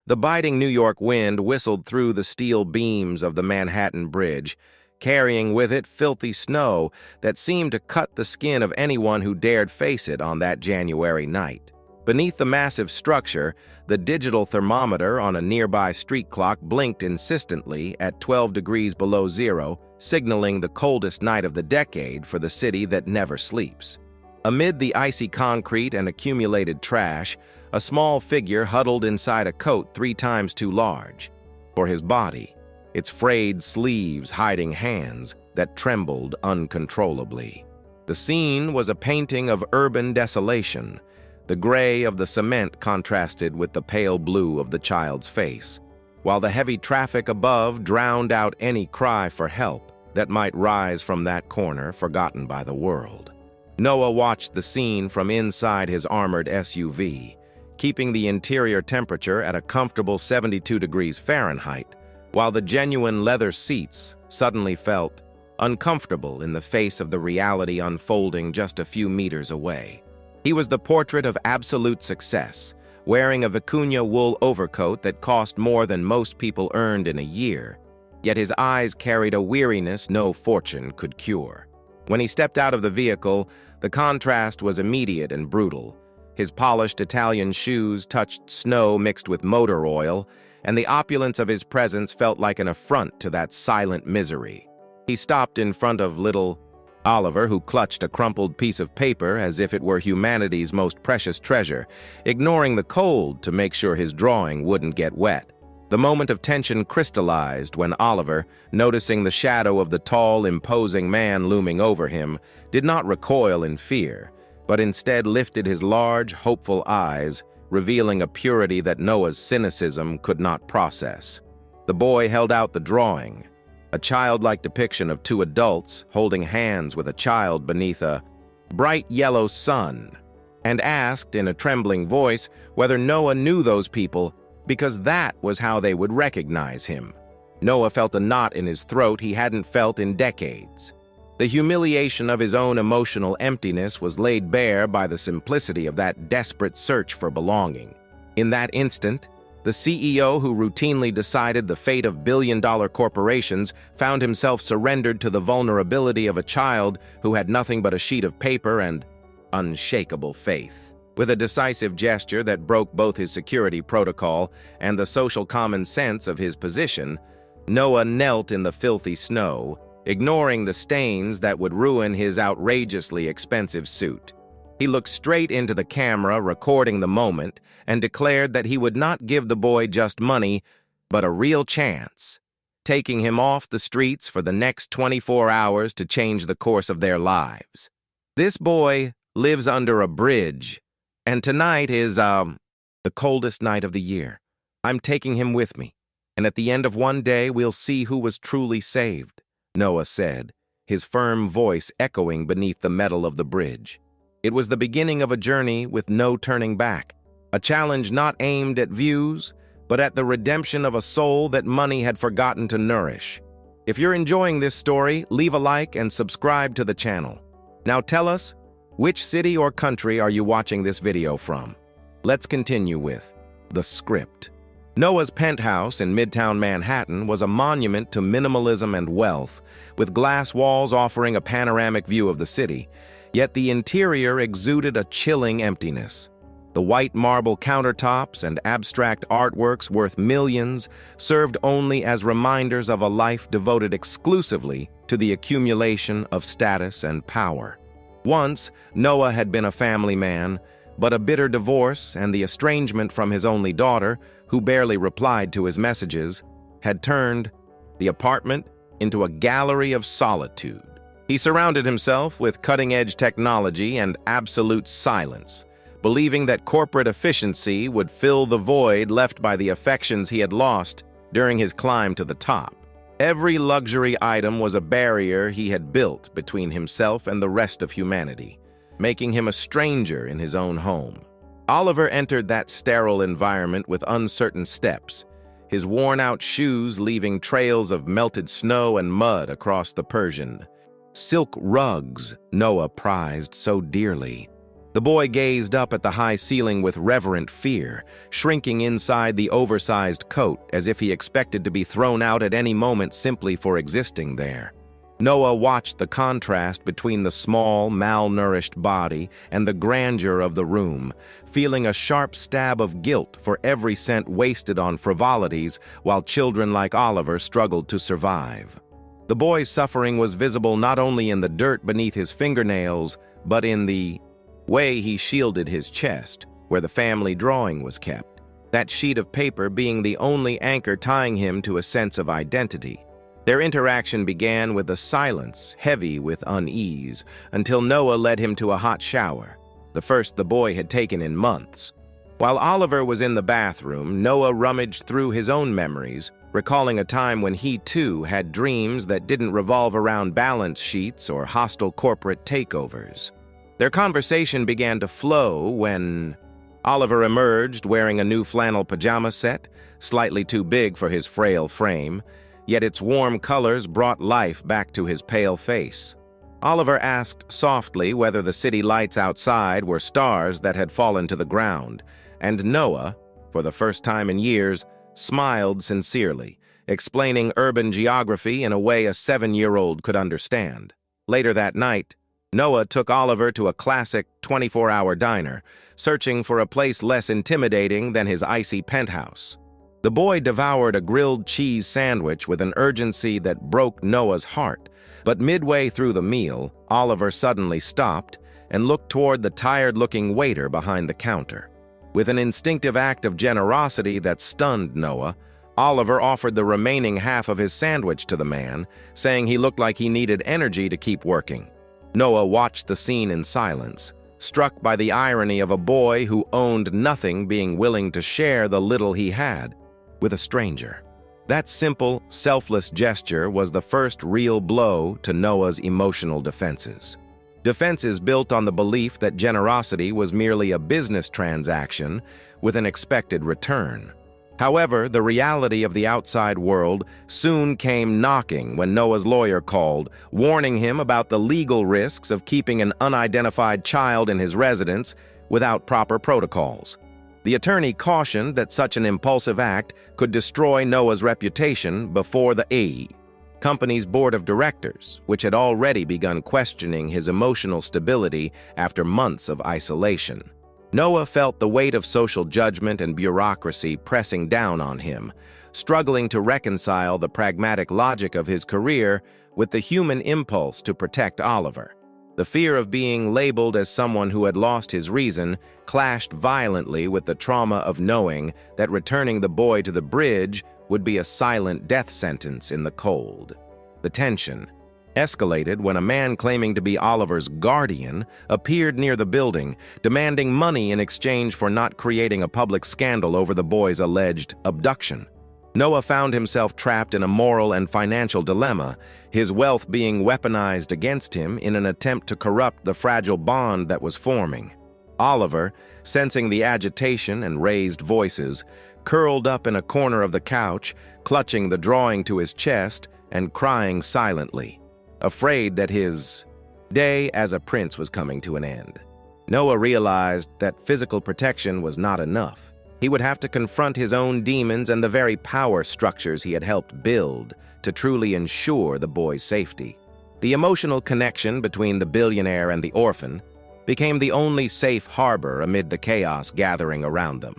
The biting New York wind whistled through the steel beams of the Manhattan Bridge, carrying with it filthy snow that seemed to cut the skin of anyone who dared face it on that January night. Beneath the massive structure, the digital thermometer on a nearby street clock blinked insistently at 12 degrees below zero, signaling the coldest night of the decade for the city that never sleeps. Amid the icy concrete and accumulated trash, a small figure huddled inside a coat 3 times too large for his body, its frayed sleeves hiding hands that trembled uncontrollably. The scene was a painting of urban desolation. The gray of the cement contrasted with the pale blue of the child's face, while the heavy traffic above drowned out any cry for help that might rise from that corner forgotten by the world. Noah watched the scene from inside his armored SUV, keeping the interior temperature at a comfortable 72 degrees Fahrenheit, while the genuine leather seats suddenly felt uncomfortable in the face of the reality unfolding just a few meters away. He was the portrait of absolute success, wearing a vicuña wool overcoat that cost more than most people earned in a year, yet his eyes carried a weariness no fortune could cure. When he stepped out of the vehicle, the contrast was immediate and brutal. His polished Italian shoes touched snow mixed with motor oil, and the opulence of his presence felt like an affront to that silent misery. He stopped in front of little Oliver, who clutched a crumpled piece of paper as if it were humanity's most precious treasure, ignoring the cold to make sure his drawing wouldn't get wet. The moment of tension crystallized when Oliver, noticing the shadow of the tall, imposing man looming over him, did not recoil in fear, but instead lifted his large, hopeful eyes, revealing a purity that Noah's cynicism could not process. The boy held out the drawing, a childlike depiction of 2 adults holding hands with a child beneath a bright yellow sun, and asked in a trembling voice whether Noah knew those people, because that was how they would recognize him. Noah felt a knot in his throat he hadn't felt in decades. The humiliation of his own emotional emptiness was laid bare by the simplicity of that desperate search for belonging. In that instant, the CEO who routinely decided the fate of billion-dollar corporations found himself surrendered to the vulnerability of a child who had nothing but a sheet of paper and unshakable faith. With a decisive gesture that broke both his security protocol and the social common sense of his position, Noah knelt in the filthy snow, ignoring the stains that would ruin his outrageously expensive suit. He looked straight into the camera, recording the moment, and declared that he would not give the boy just money, but a real chance, taking him off the streets for the next 24 hours to change the course of their lives. This boy lives under a bridge, and tonight is, the coldest night of the year. I'm taking him with me, and at the end of one day we'll see who was truly saved, Noah said, his firm voice echoing beneath the metal of the bridge. It was the beginning of a journey with no turning back, a challenge not aimed at views, but at the redemption of a soul that money had forgotten to nourish. If you're enjoying this story, leave a like and subscribe to the channel. Now tell us, which city or country are you watching this video from? Let's continue with The Script. Noah's penthouse in Midtown Manhattan was a monument to minimalism and wealth, with glass walls offering a panoramic view of the city. Yet the interior exuded a chilling emptiness. The white marble countertops and abstract artworks worth millions served only as reminders of a life devoted exclusively to the accumulation of status and power. Once, Noah had been a family man, but a bitter divorce and the estrangement from his only daughter, who barely replied to his messages, had turned the apartment into a gallery of solitude. He surrounded himself with cutting-edge technology and absolute silence, believing that corporate efficiency would fill the void left by the affections he had lost during his climb to the top. Every luxury item was a barrier he had built between himself and the rest of humanity, making him a stranger in his own home. Oliver entered that sterile environment with uncertain steps, his worn-out shoes leaving trails of melted snow and mud across the Persian. Silk rugs Noah prized so dearly, The boy gazed up at the high ceiling with reverent fear, shrinking inside the oversized coat as if he expected to be thrown out at any moment simply for existing there. Noah watched the contrast between the small, malnourished body and the grandeur of the room, feeling a sharp stab of guilt for every cent wasted on frivolities while children like Oliver struggled to survive. The boy's suffering was visible not only in the dirt beneath his fingernails, but in the way he shielded his chest, where the family drawing was kept, that sheet of paper being the only anchor tying him to a sense of identity. Their interaction began with a silence heavy with unease, until Noah led him to a hot shower, the first the boy had taken in months. While Oliver was in the bathroom, Noah rummaged through his own memories, recalling a time when he too had dreams that didn't revolve around balance sheets or hostile corporate takeovers. Their conversation began to flow when Oliver emerged wearing a new flannel pajama set, slightly too big for his frail frame, yet its warm colors brought life back to his pale face. Oliver asked softly whether the city lights outside were stars that had fallen to the ground, and Noah, for the first time in years, smiled sincerely, explaining urban geography in a way a 7-year-old could understand. Later that night, Noah took Oliver to a classic 24-hour diner, searching for a place less intimidating than his icy penthouse. The boy devoured a grilled cheese sandwich with an urgency that broke Noah's heart, but midway through the meal, Oliver suddenly stopped and looked toward the tired-looking waiter behind the counter. With an instinctive act of generosity that stunned Noah, Oliver offered the remaining half of his sandwich to the man, saying he looked like he needed energy to keep working. Noah watched the scene in silence, struck by the irony of a boy who owned nothing being willing to share the little he had with a stranger. That simple, selfless gesture was the first real blow to Noah's emotional defenses. Defenses built on the belief that generosity was merely a business transaction with an expected return. However, the reality of the outside world soon came knocking when Noah's lawyer called, warning him about the legal risks of keeping an unidentified child in his residence without proper protocols. The attorney cautioned that such an impulsive act could destroy Noah's reputation before the company's board of directors, which had already begun questioning his emotional stability after months of isolation. Noah felt the weight of social judgment and bureaucracy pressing down on him, struggling to reconcile the pragmatic logic of his career with the human impulse to protect Oliver. The fear of being labeled as someone who had lost his reason clashed violently with the trauma of knowing that returning the boy to the bridge would be a silent death sentence in the cold. The tension escalated when a man claiming to be Oliver's guardian appeared near the building, demanding money in exchange for not creating a public scandal over the boy's alleged abduction. Noah found himself trapped in a moral and financial dilemma, his wealth being weaponized against him in an attempt to corrupt the fragile bond that was forming. Oliver, sensing the agitation and raised voices, curled up in a corner of the couch, clutching the drawing to his chest and crying silently, afraid that his day as a prince was coming to an end. Noah realized that physical protection was not enough. He would have to confront his own demons and the very power structures he had helped build to truly ensure the boy's safety. The emotional connection between the billionaire and the orphan became the only safe harbor amid the chaos gathering around them.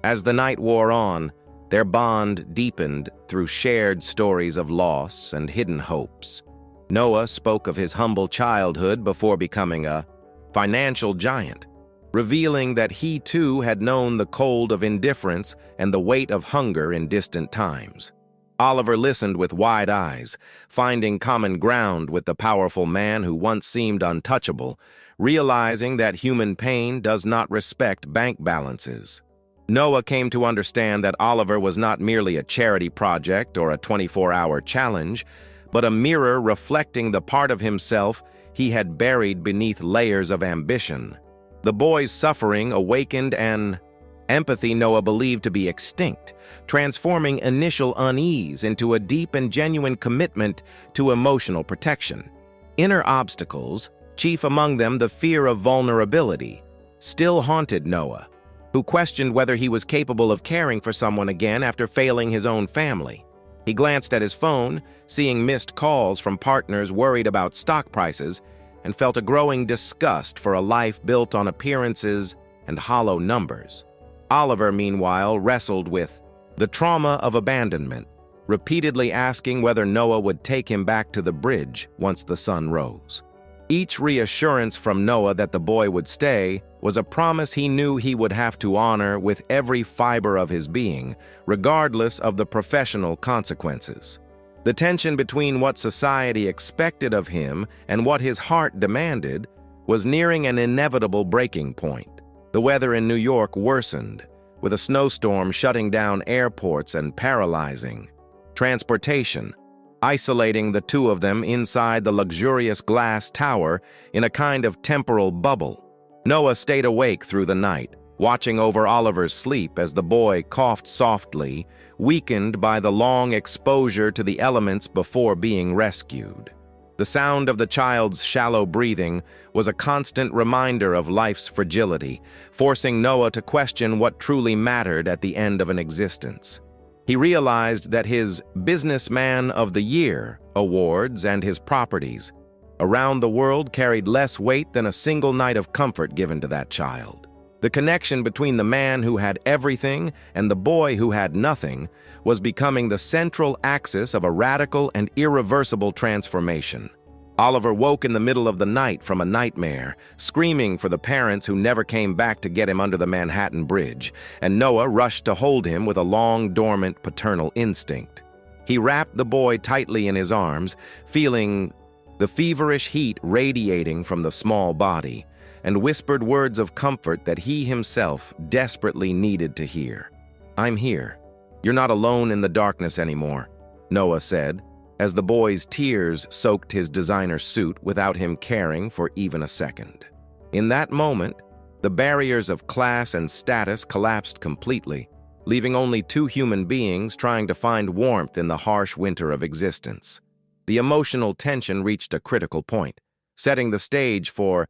As the night wore on, their bond deepened through shared stories of loss and hidden hopes. Noah spoke of his humble childhood before becoming a financial giant, revealing that he too had known the cold of indifference and the weight of hunger in distant times. Oliver listened with wide eyes, finding common ground with the powerful man who once seemed untouchable, realizing that human pain does not respect bank balances. Noah came to understand that Oliver was not merely a charity project or a 24-hour challenge, but a mirror reflecting the part of himself he had buried beneath layers of ambition. The boy's suffering awakened an empathy Noah believed to be extinct, transforming initial unease into a deep and genuine commitment to emotional protection. Inner obstacles, chief among them the fear of vulnerability, still haunted Noah, who questioned whether he was capable of caring for someone again after failing his own family. He glanced at his phone, seeing missed calls from partners worried about stock prices, and felt a growing disgust for a life built on appearances and hollow numbers. Oliver, meanwhile, wrestled with the trauma of abandonment, repeatedly asking whether Noah would take him back to the bridge once the sun rose. Each reassurance from Noah that the boy would stay was a promise he knew he would have to honor with every fiber of his being, regardless of the professional consequences. The tension between what society expected of him and what his heart demanded was nearing an inevitable breaking point. The weather in New York worsened, with a snowstorm shutting down airports and paralyzing transportation, isolating the two of them inside the luxurious glass tower in a kind of temporal bubble. Noah stayed awake through the night, watching over Oliver's sleep as the boy coughed softly, weakened by the long exposure to the elements before being rescued. The sound of the child's shallow breathing was a constant reminder of life's fragility, forcing Noah to question what truly mattered at the end of an existence. He realized that his Businessman of the Year awards and his properties around the world carried less weight than a single night of comfort given to that child. The connection between the man who had everything and the boy who had nothing was becoming the central axis of a radical and irreversible transformation. Oliver woke in the middle of the night from a nightmare, screaming for the parents who never came back to get him under the Manhattan Bridge, and Noah rushed to hold him with a long-dormant paternal instinct. He wrapped the boy tightly in his arms, feeling the feverish heat radiating from the small body, and whispered words of comfort that he himself desperately needed to hear. "I'm here. You're not alone in the darkness anymore," Noah said, as the boy's tears soaked his designer suit without him caring for even a second. In that moment, the barriers of class and status collapsed completely, leaving only two human beings trying to find warmth in the harsh winter of existence. The emotional tension reached a critical point, setting the stage for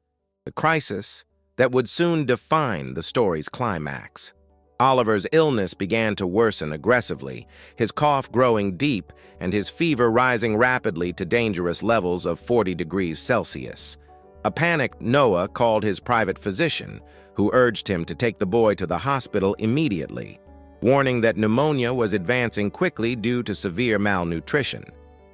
the crisis that would soon define the story's climax. Oliver's illness began to worsen aggressively, his cough growing deep and his fever rising rapidly to dangerous levels of 40 degrees Celsius. A panicked Noah called his private physician, who urged him to take the boy to the hospital immediately, warning that pneumonia was advancing quickly due to severe malnutrition.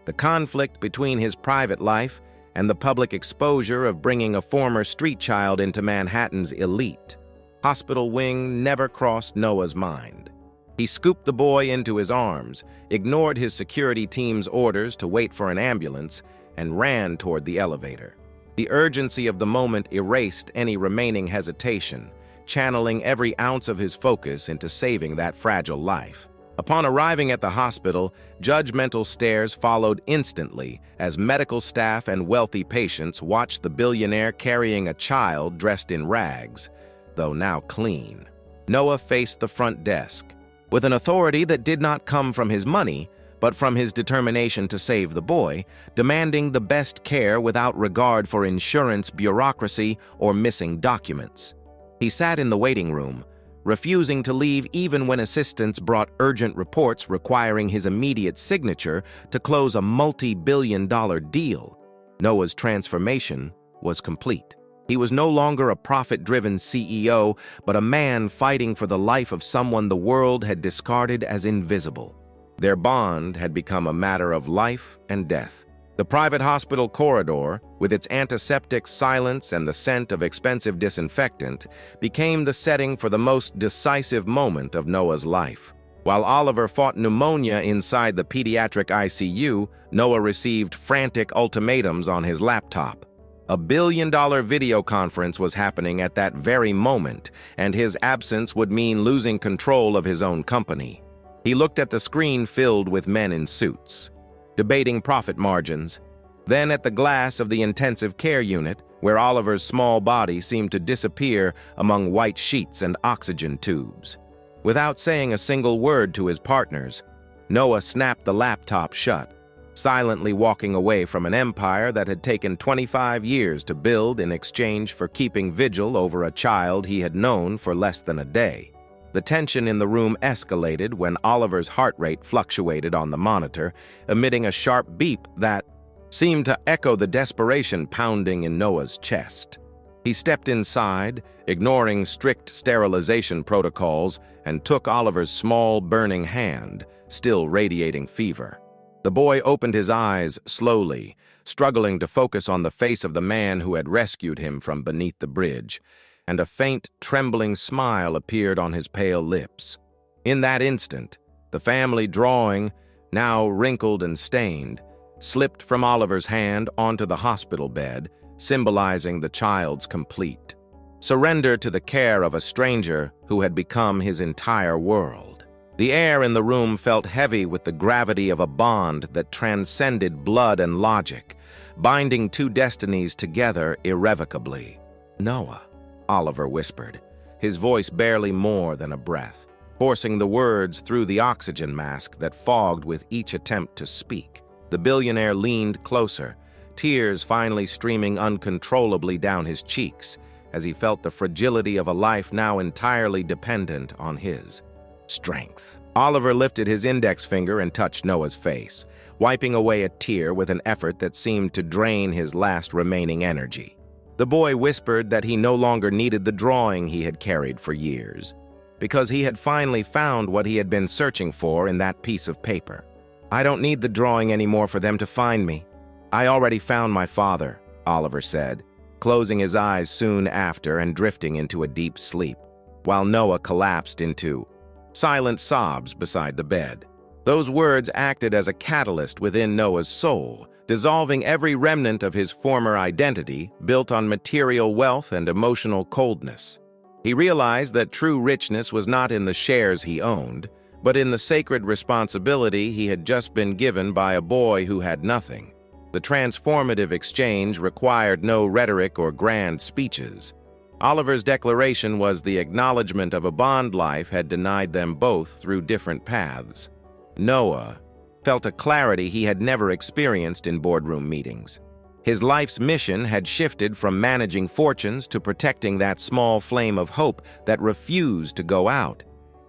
The conflict between his private life and the public exposure of bringing a former street child into Manhattan's elite hospital wing never crossed Noah's mind. He scooped the boy into his arms, ignored his security team's orders to wait for an ambulance, and ran toward the elevator. The urgency of the moment erased any remaining hesitation, channeling every ounce of his focus into saving that fragile life. Upon arriving at the hospital, judgmental stares followed instantly as medical staff and wealthy patients watched the billionaire carrying a child dressed in rags, though now clean. Noah faced the front desk, with an authority that did not come from his money, but from his determination to save the boy, demanding the best care without regard for insurance bureaucracy or missing documents. He sat in the waiting room, refusing to leave even when assistants brought urgent reports requiring his immediate signature to close a multi-billion-dollar deal. Noah's transformation was complete. He was no longer a profit-driven CEO, but a man fighting for the life of someone the world had discarded as invisible. Their bond had become a matter of life and death. The private hospital corridor, with its antiseptic silence and the scent of expensive disinfectant, became the setting for the most decisive moment of Noah's life. While Oliver fought pneumonia inside the pediatric ICU, Noah received frantic ultimatums on his laptop. A billion-dollar video conference was happening at that very moment, and his absence would mean losing control of his own company. He looked at the screen filled with men in suits, debating profit margins, then at the glass of the intensive care unit, where Oliver's small body seemed to disappear among white sheets and oxygen tubes. Without saying a single word to his partners, Noah snapped the laptop shut, silently walking away from an empire that had taken 25 years to build in exchange for keeping vigil over a child he had known for less than a day. The tension in the room escalated when Oliver's heart rate fluctuated on the monitor, emitting a sharp beep that seemed to echo the desperation pounding in Noah's chest. He stepped inside, ignoring strict sterilization protocols, and took Oliver's small, burning hand, still radiating fever. The boy opened his eyes slowly, struggling to focus on the face of the man who had rescued him from beneath the bridge, and a faint, trembling smile appeared on his pale lips. In that instant, the family drawing, now wrinkled and stained, slipped from Oliver's hand onto the hospital bed, symbolizing the child's complete surrender to the care of a stranger who had become his entire world. The air in the room felt heavy with the gravity of a bond that transcended blood and logic, binding two destinies together irrevocably. "Noah," Oliver whispered, his voice barely more than a breath, forcing the words through the oxygen mask that fogged with each attempt to speak. The billionaire leaned closer, tears finally streaming uncontrollably down his cheeks as he felt the fragility of a life now entirely dependent on his strength. Oliver lifted his index finger and touched Noah's face, wiping away a tear with an effort that seemed to drain his last remaining energy. The boy whispered that he no longer needed the drawing he had carried for years, because he had finally found what he had been searching for in that piece of paper. "I don't need the drawing anymore for them to find me. I already found my father," Oliver said, closing his eyes soon after and drifting into a deep sleep, while Noah collapsed into silent sobs beside the bed. Those words acted as a catalyst within Noah's soul, dissolving every remnant of his former identity built on material wealth and emotional coldness. He realized that true richness was not in the shares he owned, but in the sacred responsibility he had just been given by a boy who had nothing. The transformative exchange required no rhetoric or grand speeches. Oliver's declaration was the acknowledgement of a bond life had denied them both through different paths. Noah felt a clarity he had never experienced in boardroom meetings. His life's mission had shifted from managing fortunes to protecting that small flame of hope that refused to go out.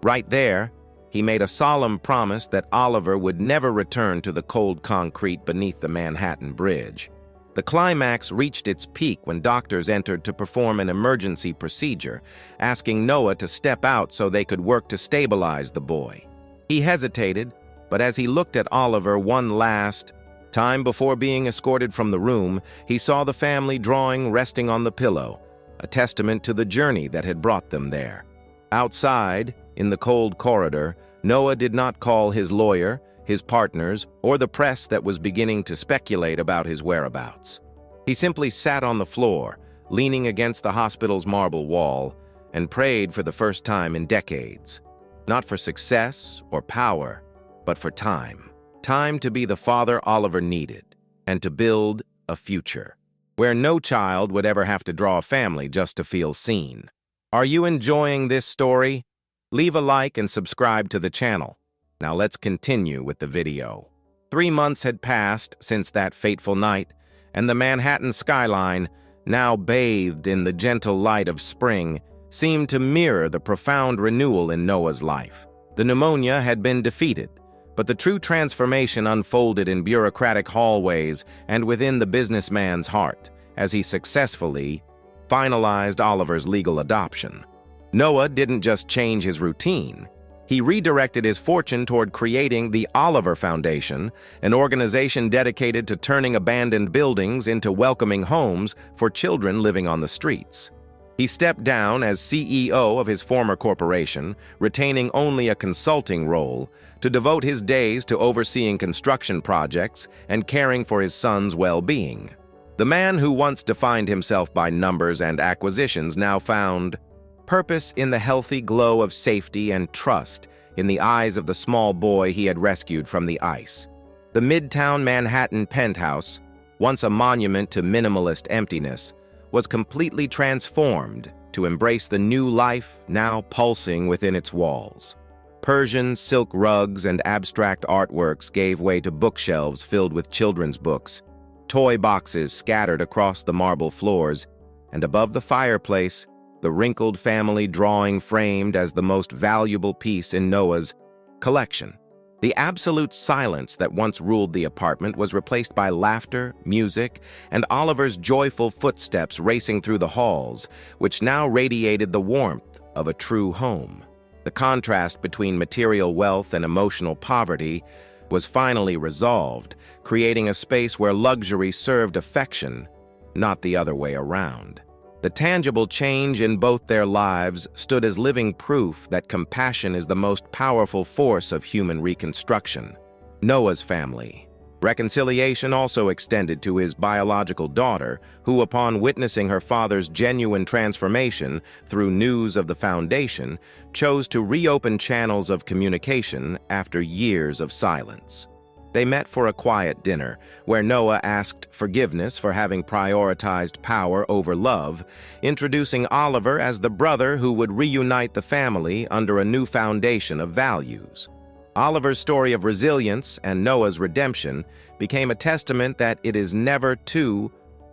Right there, he made a solemn promise that Oliver would never return to the cold concrete beneath the Manhattan Bridge. The climax reached its peak when doctors entered to perform an emergency procedure, asking Noah to step out so they could work to stabilize the boy. He hesitated, but as he looked at Oliver one last time before being escorted from the room, he saw the family drawing resting on the pillow, a testament to the journey that had brought them there. Outside, in the cold corridor, Noah did not call his lawyer, his partners, or the press that was beginning to speculate about his whereabouts. He simply sat on the floor, leaning against the hospital's marble wall, and prayed for the first time in decades. Not for success or power, but for time. Time to be the father Oliver needed, and to build a future, where no child would ever have to draw a family just to feel seen. Are you enjoying this story? Leave a like and subscribe to the channel. Now let's continue with the video. 3 months had passed since that fateful night, and the Manhattan skyline, now bathed in the gentle light of spring, seemed to mirror the profound renewal in Noah's life. The pneumonia had been defeated, but the true transformation unfolded in bureaucratic hallways and within the businessman's heart, as he successfully finalized Oliver's legal adoption. Noah didn't just change his routine. He redirected his fortune toward creating the Oliver Foundation, an organization dedicated to turning abandoned buildings into welcoming homes for children living on the streets. He stepped down as CEO of his former corporation, retaining only a consulting role, to devote his days to overseeing construction projects and caring for his son's well-being. The man who once defined himself by numbers and acquisitions now found purpose in the healthy glow of safety and trust in the eyes of the small boy he had rescued from the ice. The Midtown Manhattan penthouse, once a monument to minimalist emptiness, was completely transformed to embrace the new life now pulsing within its walls. Persian silk rugs and abstract artworks gave way to bookshelves filled with children's books, toy boxes scattered across the marble floors, and above the fireplace, the wrinkled family drawing framed as the most valuable piece in Noah's collection. The absolute silence that once ruled the apartment was replaced by laughter, music, and Oliver's joyful footsteps racing through the halls, which now radiated the warmth of a true home. The contrast between material wealth and emotional poverty was finally resolved, creating a space where luxury served affection, not the other way around. The tangible change in both their lives stood as living proof that compassion is the most powerful force of human reconstruction. Noah's family. Reconciliation also extended to his biological daughter, who, upon witnessing her father's genuine transformation through news of the foundation, chose to reopen channels of communication after years of silence. They met for a quiet dinner, where Noah asked forgiveness for having prioritized power over love, introducing Oliver as the brother who would reunite the family under a new foundation of values. Oliver's story of resilience and Noah's redemption became a testament that it is never too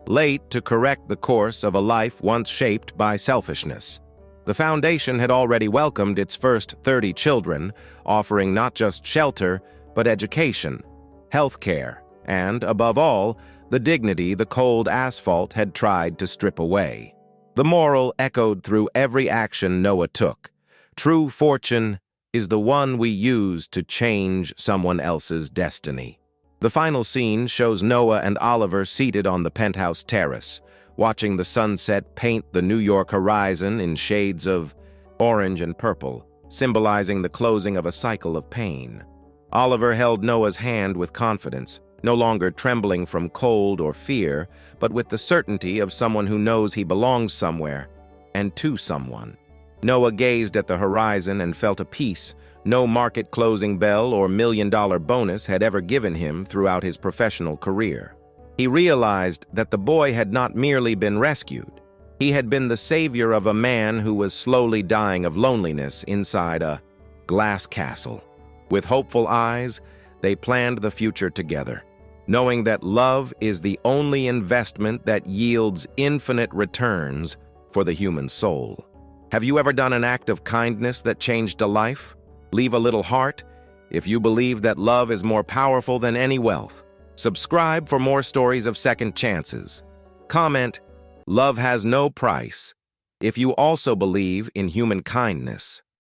late to correct the course of a life once shaped by selfishness. The foundation had already welcomed its first 30 children, offering not just shelter, but education, healthcare, and, above all, the dignity the cold asphalt had tried to strip away. The moral echoed through every action Noah took. True fortune is the one we use to change someone else's destiny. The final scene shows Noah and Oliver seated on the penthouse terrace, watching the sunset paint the New York horizon in shades of orange and purple, symbolizing the closing of a cycle of pain. Oliver held Noah's hand with confidence, no longer trembling from cold or fear, but with the certainty of someone who knows he belongs somewhere, and to someone. Noah gazed at the horizon and felt a peace no market-closing bell or million-dollar bonus had ever given him throughout his professional career. He realized that the boy had not merely been rescued. He had been the savior of a man who was slowly dying of loneliness inside a glass castle. With hopeful eyes, they planned the future together, knowing that love is the only investment that yields infinite returns for the human soul. Have you ever done an act of kindness that changed a life? Leave a little heart if you believe that love is more powerful than any wealth. Subscribe for more stories of second chances. Comment, "Love has no price," if you also believe in human kindness.